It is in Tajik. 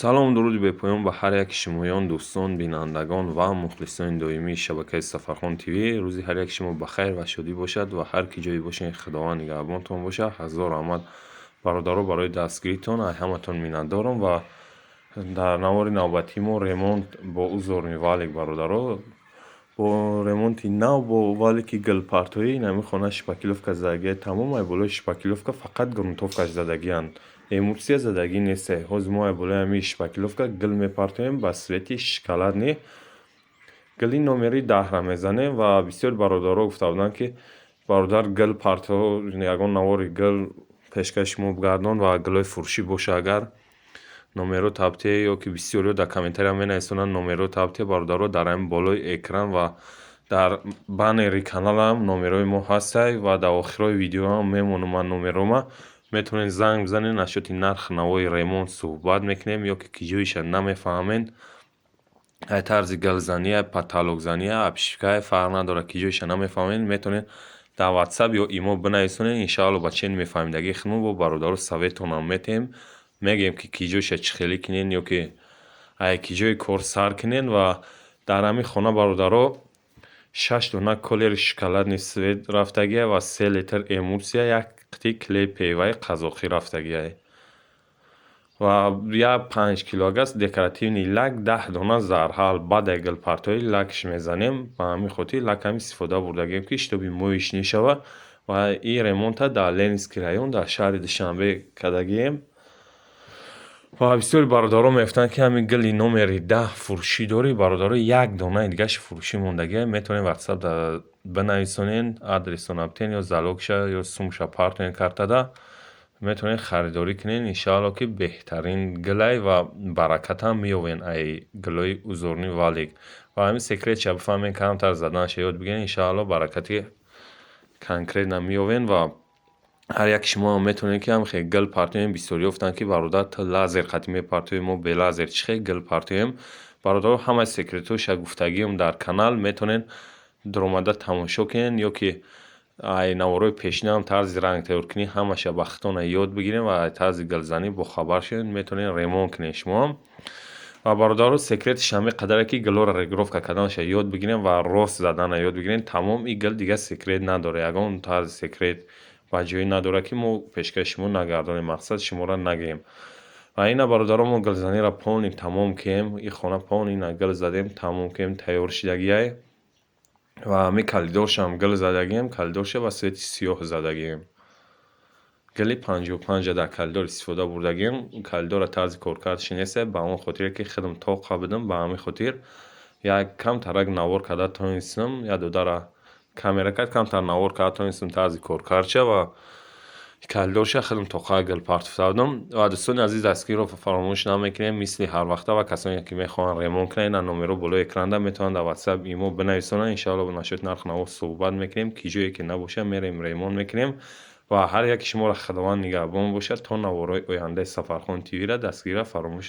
салом дуруди бепоён ба ҳар яки шумоён дӯстон бинандагон ва мухлисони доимии шабакаи Сафархон ТВ. Рӯзи ҳар яки шумо ба хайр ва шодӣ бошад ва ҳар ки ҷое бошед худованд нигаҳбонтон бошад. Ҳазор раҳмат бародаро барои дастгиритон. Ай ҳаматон миннатдорам ва дар навори навбатии мо ремонт бо узорни валик бародаро бо ремонти нав бо валики гилпартоӣ нами хона шипакиловка задагия тамом. Ай болои шипакиловка фақат грунтовкаш задагиянд, эмулсия задагӣ несте. Ҳозир мо ай болои ҳамин шипакиловка гил мепартоем ба свети шоколадни гили номери 10 мезанем ва бисёри бародаро гуфта буданд ки бародар гил парто ягон навори гил пешкаши мо бигардон ва гилои фурӯшӣ боша. Агар номеро табтия ё ки бисёриҳо дар комментариям менависонанд номеро табтия бародаро дар ҳамин болои экран ва дар баннери каналам номерои мо ҳастай ва дар охирои видеоам мемонад номерома. Метавонед занг бизанед, насоти нарх навои ремонт суҳбат мекунем ё ки ҷоиша намефаҳмед. Ай тарзи гилзанӣ, ай паталокзанӣ, ай обшивка фарқ надорад, ки ҷоиша намефаҳмед метавонед дар ватсап ё имо бинависонед. Иншаалло ба чен мефаҳмидагии худмон бо бародаро советонам метем, мегем ки ҷоиша чӣ хеле кунед ё ки ай ки ҷои кор сар кунед. Ва дар ҳамин хона бародаро 6 дона колери шоколадни свет рафтагия ва 3 литр эмулсия, як қити клей певаи қазоқӣ рафтагия ва як 5 килогаз декоративни лак, 10 дона зарҳал. Баъд ай гилпартоӣ лакш мезанем. Ба ҳамин хотир лакам истифода бурдагием ки шитоби моҳиш нешава ва ин ремонта дар Ленинский район дар шаҳри Душанбе кардагием. Ва бисёри бародаро мегуфтанд ки ҳамин гили номери 10 фурӯшӣ дорӣ бародаро, як донаи дигаш фурӯшӣ мондагия. Метавонед ватсап бинависонед, адресона битен ё залогша ё сумша партонед картада метавонед харидорӣ кунед. Иншаалло ки беҳтарин гилай ва баракатам меёбед ай гилои узорни валик. Ва ҳамин секретша бифаҳмед, камтар заданашо ёд бигиред. Иншаалло баракати конкретна меёбед ва ҳар яки шумо метавонед ки ҳамин хел гил партоем. Бисёриҳо гуфтанд ки бародар ту лазер қатӣ мепартоӣ, мо бе лазер чӣ хел гил партоем. Бародаро ҳамаи секретҳоша гуфтагием дар канал метавонед дуромада тамошо кунед ё ки ай наворои пешниам тарзи ранг тайёркунӣ ҳамаша ба худтона ёд бигиред ва ай тарзи гилзанӣ бохабар шавед. Метавонед ремонт кунед шумоам. Ва бародаро секретиш ҳамин қадаре ки гилоро регировка карданаша ёд бигирем ва рост задана ёд бигирем. Тамом ин гил дига секрет надорад, ягон тарзи секрет ба ҷоӣ надорад ки мо пешкаши шумо нагардонем, мақсад шуморо нагием. Ва ина бародаро мо гилзаниро полни тамом кем, ин хона полни ина гил задем, тамом кем, тайёр шудагиай. Ва ҳамин калидоршам гил задагием, калидорша ба свети сиёҳ задагием. Гили 55 дар калидор истифода бурдагием. Калидора тарзи коркардаши несте, ба он хотире ки худам тоқ будам. Ба ҳамин хотир як камтарак навор карда тонистам, як додара камера кард, камтар навор карда тонистам тарзи коркардша ва калидорша худам тоқа гил партофта будам. Ва дӯстони азиз дастгириро фаромӯш намекунем. Мисли ҳарвақта ва касоне ки мехоҳанд ремонт кунанд, ина номеро болои экранда метавонанд дар ватсап имо бинависонанд. Иншаалло бо насоити нарху наво суҳбат мекунем, ки ҷое ки набоша мерем ремонт мекунем. Ва ҳар яки шуморо худованд нигаҳбон бошад. То навораи ояндаи Сафархон ТВ-ро дастгирира фаромӯш